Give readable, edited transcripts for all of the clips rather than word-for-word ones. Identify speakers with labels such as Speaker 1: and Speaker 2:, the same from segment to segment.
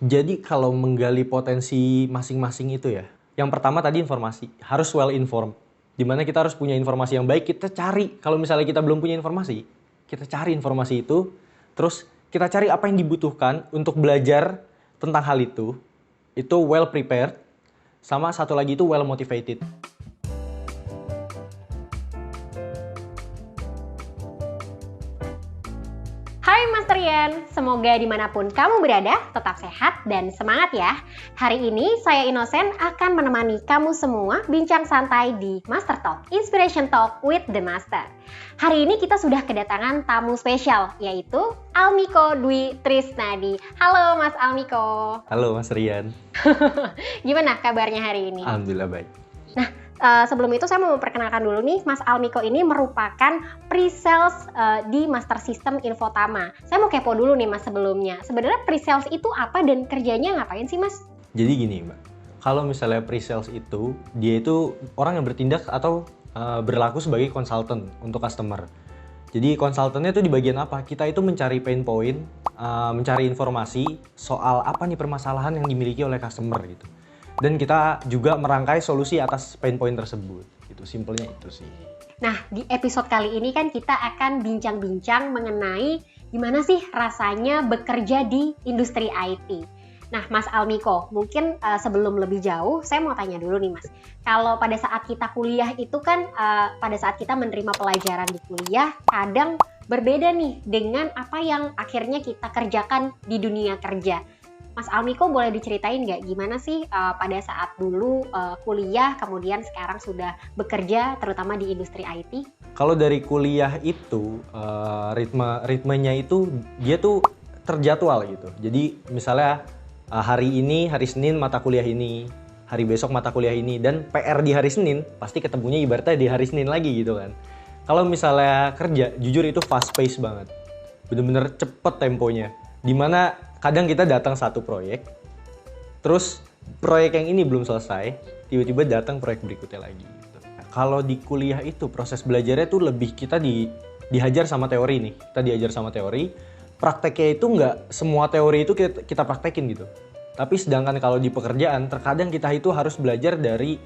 Speaker 1: Jadi kalau menggali potensi masing-masing itu ya, yang pertama tadi informasi, harus well informed. Dimana kita harus punya informasi yang baik, kita cari. Kalau misalnya kita belum punya informasi, kita cari informasi itu, terus kita cari apa yang dibutuhkan untuk belajar tentang hal itu well prepared, sama satu lagi itu well motivated.
Speaker 2: Hai Mas Rian, semoga dimanapun kamu berada tetap sehat dan semangat ya. Hari ini saya Innocent akan menemani kamu semua bincang santai di Master Talk, Inspiration Talk with the Master. Hari ini kita sudah kedatangan tamu spesial, yaitu Almiko Dwi Trisnadi. Halo Mas Almiko.
Speaker 1: Halo Mas Rian.
Speaker 2: Gimana kabarnya hari ini?
Speaker 1: Alhamdulillah baik.
Speaker 2: Nah, sebelum itu saya mau memperkenalkan dulu nih, Mas Almiko ini merupakan pre-sales di Master System Infotama. Saya mau kepo dulu nih Mas sebelumnya. Sebenarnya pre-sales itu apa dan kerjanya ngapain sih Mas?
Speaker 1: Jadi gini Mbak, kalau misalnya pre-sales itu, dia itu orang yang bertindak atau berlaku sebagai konsultan untuk customer. Jadi konsultannya itu di bagian apa? Kita itu mencari pain point, mencari informasi soal apa nih permasalahan yang dimiliki oleh customer gitu. Dan kita juga merangkai solusi atas pain point tersebut. Gitu, simpelnya itu sih.
Speaker 2: Nah, di episode kali ini kan kita akan bincang-bincang mengenai gimana sih rasanya bekerja di industri IT. Nah, Mas Almiko, mungkin sebelum lebih jauh, saya mau tanya dulu nih Mas. Kalau pada saat kita kuliah itu kan, pada saat kita menerima pelajaran di kuliah, kadang berbeda nih dengan apa yang akhirnya kita kerjakan di dunia kerja. Mas Almiko boleh diceritain nggak gimana sih pada saat dulu kuliah, kemudian sekarang sudah bekerja, terutama di industri IT?
Speaker 1: Kalau dari kuliah itu, ritmenya itu dia tuh terjadwal gitu. Jadi misalnya hari ini, hari Senin mata kuliah ini, hari besok mata kuliah ini, dan PR di hari Senin pasti ketemunya ibaratnya di hari Senin lagi gitu kan. Kalau misalnya kerja, jujur itu fast pace banget. Bener-bener cepet temponya. Dimana kadang kita datang satu proyek, terus proyek yang ini belum selesai, tiba-tiba datang proyek berikutnya lagi. Gitu. Nah, kalau di kuliah itu proses belajarnya tuh lebih kita dihajar sama teori nih, kita diajar sama teori, prakteknya itu nggak semua teori itu kita praktekin gitu. Tapi sedangkan kalau di pekerjaan, terkadang kita itu harus belajar dari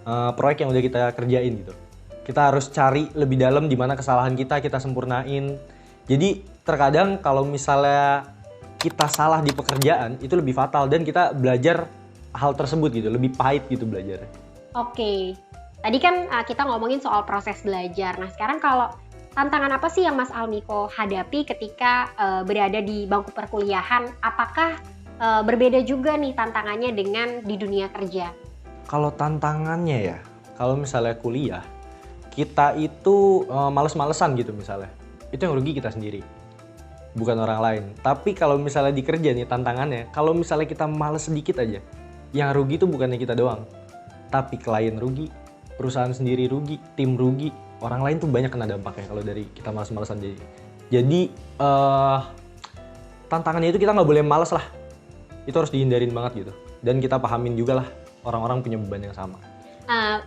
Speaker 1: proyek yang udah kita kerjain gitu. Kita harus cari lebih dalam di mana kesalahan kita sempurnain. Jadi terkadang kalau misalnya kita salah di pekerjaan itu lebih fatal dan kita belajar hal tersebut gitu, lebih pahit gitu belajarnya.
Speaker 2: Oke, tadi kan kita ngomongin soal proses belajar. Nah sekarang kalau tantangan apa sih yang Mas Almiko hadapi ketika berada di bangku perkuliahan? Apakah berbeda juga nih tantangannya dengan di dunia kerja?
Speaker 1: Kalau tantangannya ya, kalau misalnya kuliah, kita itu males-malesan gitu misalnya. Itu yang rugi kita sendiri, bukan orang lain. Tapi kalau misalnya di kerja nih tantangannya, kalau misalnya kita males sedikit aja, yang rugi itu bukannya kita doang, tapi klien rugi, perusahaan sendiri rugi, tim rugi, orang lain tuh banyak kena dampaknya kalau dari kita males-malesan. Jadi tantangannya itu kita nggak boleh males lah, itu harus dihindarin banget gitu. Dan kita pahamin juga lah, orang-orang punya beban yang sama.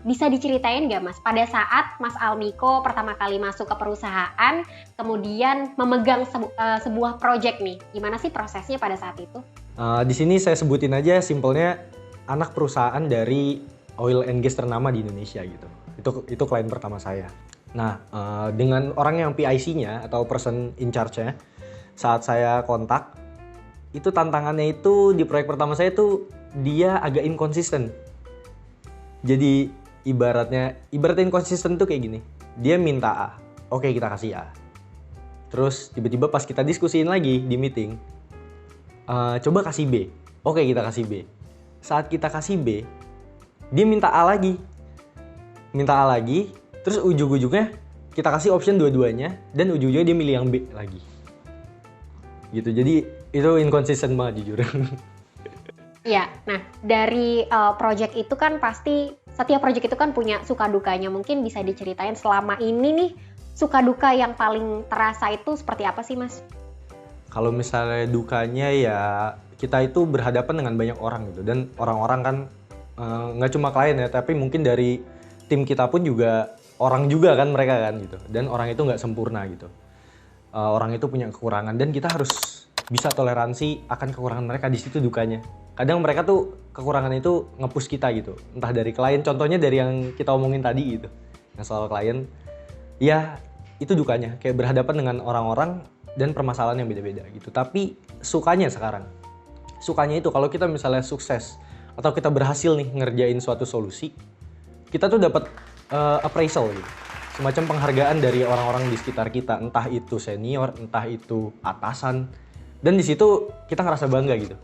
Speaker 2: Bisa diceritain nggak Mas, pada saat Mas Almiko pertama kali masuk ke perusahaan, kemudian memegang sebuah project nih, gimana sih prosesnya pada saat itu?
Speaker 1: Di sini saya sebutin aja simpelnya anak perusahaan dari oil and gas ternama di Indonesia gitu. Itu klien pertama saya. Nah, dengan orang yang PIC-nya atau person in charge-nya, saat saya kontak, itu tantangannya itu di proyek pertama saya tuh dia agak inkonsisten. Jadi ibaratnya inkonsisten tuh kayak gini. Dia minta A, oke kita kasih A. Terus tiba-tiba pas kita diskusiin lagi di meeting, coba kasih B, oke kita kasih B. Saat kita kasih B, dia minta A lagi. Terus ujung-ujungnya kita kasih option dua-duanya, dan ujung-ujungnya dia milih yang B lagi. Gitu, jadi itu inkonsisten banget jujur.
Speaker 2: Iya, nah dari project itu kan pasti setiap project itu kan punya suka dukanya. Mungkin bisa diceritain selama ini nih suka duka yang paling terasa itu seperti apa sih Mas?
Speaker 1: Kalau misalnya dukanya ya kita itu berhadapan dengan banyak orang gitu, dan orang-orang kan nggak cuma klien ya, tapi mungkin dari tim kita pun juga orang juga kan mereka kan gitu, dan orang itu nggak sempurna gitu. Orang itu punya kekurangan dan kita harus bisa toleransi akan kekurangan mereka. Di situ dukanya. Kadang mereka tuh kekurangan itu nge-push kita gitu. Entah dari klien, contohnya dari yang kita omongin tadi gitu. Yang soal klien, ya itu dukanya. Kayak berhadapan dengan orang-orang dan permasalahan yang beda-beda gitu. Tapi sukanya itu kalau kita misalnya sukses atau kita berhasil nih ngerjain suatu solusi, kita tuh dapat appraisal gitu. Semacam penghargaan dari orang-orang di sekitar kita, entah itu senior, entah itu atasan. Dan di situ kita ngerasa bangga gitu.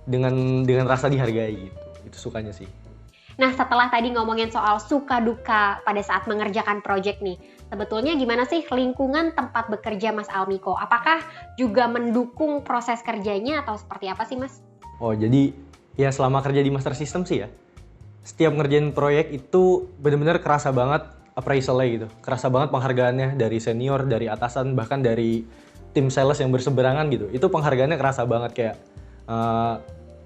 Speaker 1: Dengan rasa dihargai gitu. Itu sukanya sih.
Speaker 2: Nah, setelah tadi ngomongin soal suka duka pada saat mengerjakan project nih, sebetulnya gimana sih lingkungan tempat bekerja Mas Almiko? Apakah juga mendukung proses kerjanya atau seperti apa sih, Mas?
Speaker 1: Oh, jadi ya selama kerja di Master System sih ya, setiap ngerjain proyek itu benar-benar kerasa banget appraisalnya gitu. Kerasa banget penghargaannya dari senior, dari atasan, bahkan dari tim sales yang berseberangan gitu. Itu penghargaannya kerasa banget kayak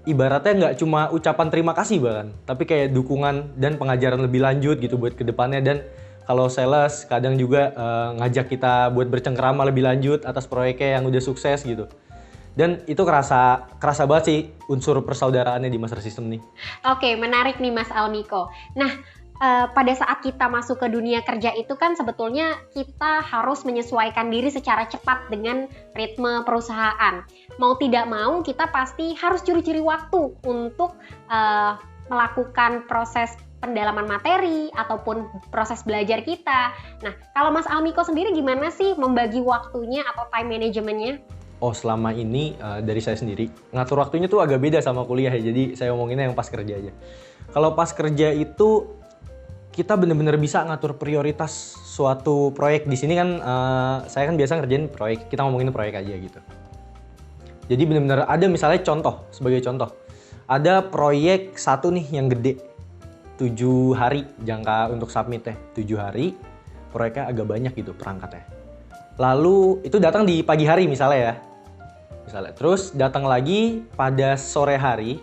Speaker 1: ibaratnya nggak cuma ucapan terima kasih bahkan, tapi kayak dukungan dan pengajaran lebih lanjut gitu buat kedepannya. Dan kalau sales kadang juga ngajak kita buat bercengkerama lebih lanjut atas proyeknya yang udah sukses gitu. Dan itu kerasa banget sih unsur persaudaraannya di Master System nih.
Speaker 2: Oke, menarik nih Mas Almiko. Nah, pada saat kita masuk ke dunia kerja itu kan sebetulnya kita harus menyesuaikan diri secara cepat dengan ritme perusahaan. Mau tidak mau kita pasti harus curi-curi waktu untuk melakukan proses pendalaman materi ataupun proses belajar kita. Nah, kalau Mas Almiko sendiri gimana sih membagi waktunya atau time managementnya?
Speaker 1: Oh, selama ini dari saya sendiri ngatur waktunya tuh agak beda sama kuliah ya. Jadi saya ngomonginnya yang pas kerja aja. Kalau pas kerja itu kita benar-benar bisa ngatur prioritas suatu proyek. Di sini kan saya kan biasa ngerjain proyek, kita ngomongin proyek aja gitu. Jadi benar-benar ada misalnya sebagai contoh. Ada proyek satu nih yang gede, 7 hari jangka untuk submitnya, 7 hari, proyeknya agak banyak gitu perangkatnya. Lalu itu datang di pagi hari misalnya ya. Terus datang lagi pada sore hari,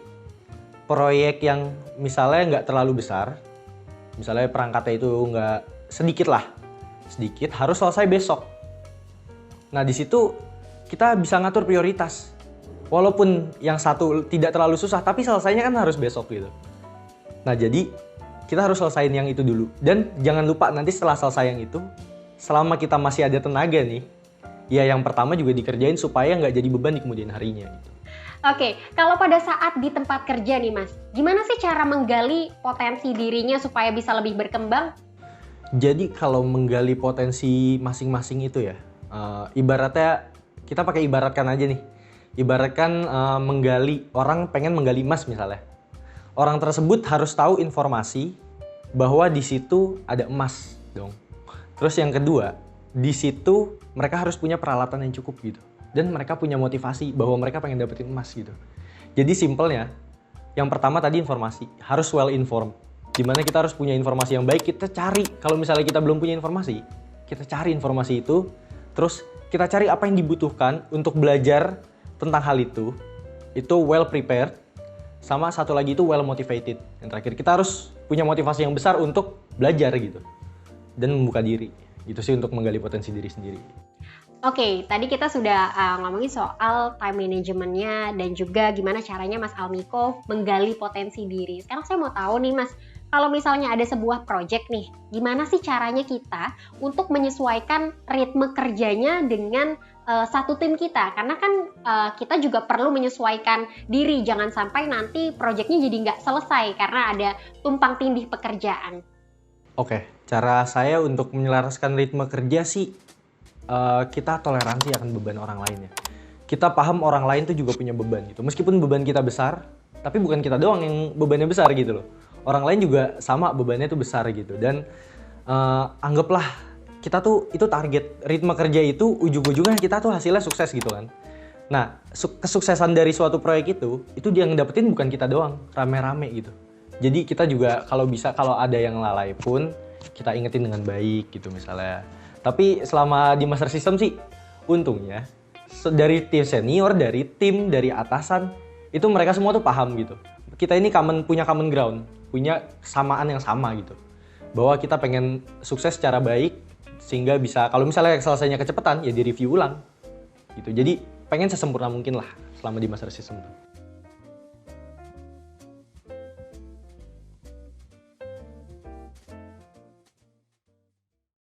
Speaker 1: proyek yang misalnya nggak terlalu besar, misalnya perangkatnya itu nggak sedikit, harus selesai besok. Nah di situ kita bisa ngatur prioritas. Walaupun yang satu tidak terlalu susah, tapi selesainya kan harus besok gitu. Nah jadi kita harus selesaiin yang itu dulu. Dan jangan lupa nanti setelah selesai yang itu, selama kita masih ada tenaga nih, ya yang pertama juga dikerjain supaya nggak jadi beban di kemudian harinya gitu.
Speaker 2: Oke, kalau pada saat di tempat kerja nih Mas, gimana sih cara menggali potensi dirinya supaya bisa lebih berkembang?
Speaker 1: Jadi kalau menggali potensi masing-masing itu ya, ibaratnya kita pakai ibaratkan aja nih. Ibaratkan orang pengen menggali emas misalnya. Orang tersebut harus tahu informasi bahwa di situ ada emas dong. Terus yang kedua, di situ mereka harus punya peralatan yang cukup gitu. Dan mereka punya motivasi bahwa mereka pengen dapetin emas gitu. Jadi simpelnya, yang pertama tadi informasi, harus well informed. Dimana kita harus punya informasi yang baik, kita cari. Kalau misalnya kita belum punya informasi, kita cari informasi itu, terus kita cari apa yang dibutuhkan untuk belajar tentang hal itu well prepared, sama satu lagi itu well motivated. Yang terakhir, kita harus punya motivasi yang besar untuk belajar gitu. Dan membuka diri. Itu sih untuk menggali potensi diri sendiri.
Speaker 2: Oke, tadi kita sudah ngomongin soal time managementnya dan juga gimana caranya Mas Almiko menggali potensi diri. Sekarang saya mau tahu nih Mas, kalau misalnya ada sebuah project nih, gimana sih caranya kita untuk menyesuaikan ritme kerjanya dengan satu tim kita? Karena kan kita juga perlu menyesuaikan diri, jangan sampai nanti projectnya jadi nggak selesai karena ada tumpang tindih pekerjaan.
Speaker 1: Oke, cara saya untuk menyelaraskan ritme kerja sih, kita toleransi akan beban orang lain ya. Kita paham orang lain tuh juga punya beban gitu. Meskipun beban kita besar, tapi bukan kita doang yang bebannya besar gitu loh. Orang lain juga sama bebannya tuh besar gitu. Dan anggaplah kita tuh itu target ritme kerja itu ujung-ujungnya kita tuh hasilnya sukses gitu kan. Nah, kesuksesan dari suatu proyek itu dia ngedapetin bukan kita doang, rame-rame gitu. Jadi kita juga kalau ada yang lalai pun kita ingetin dengan baik gitu misalnya. Tapi selama di Master System sih, untungnya dari tim senior, dari tim, dari atasan, itu mereka semua tuh paham gitu. Kita ini punya common ground, punya kesamaan yang sama gitu. Bahwa kita pengen sukses secara baik, sehingga bisa, kalau misalnya selesainya kecepatan, ya di-review ulang. Gitu. Jadi pengen sesempurna mungkin lah selama di master system.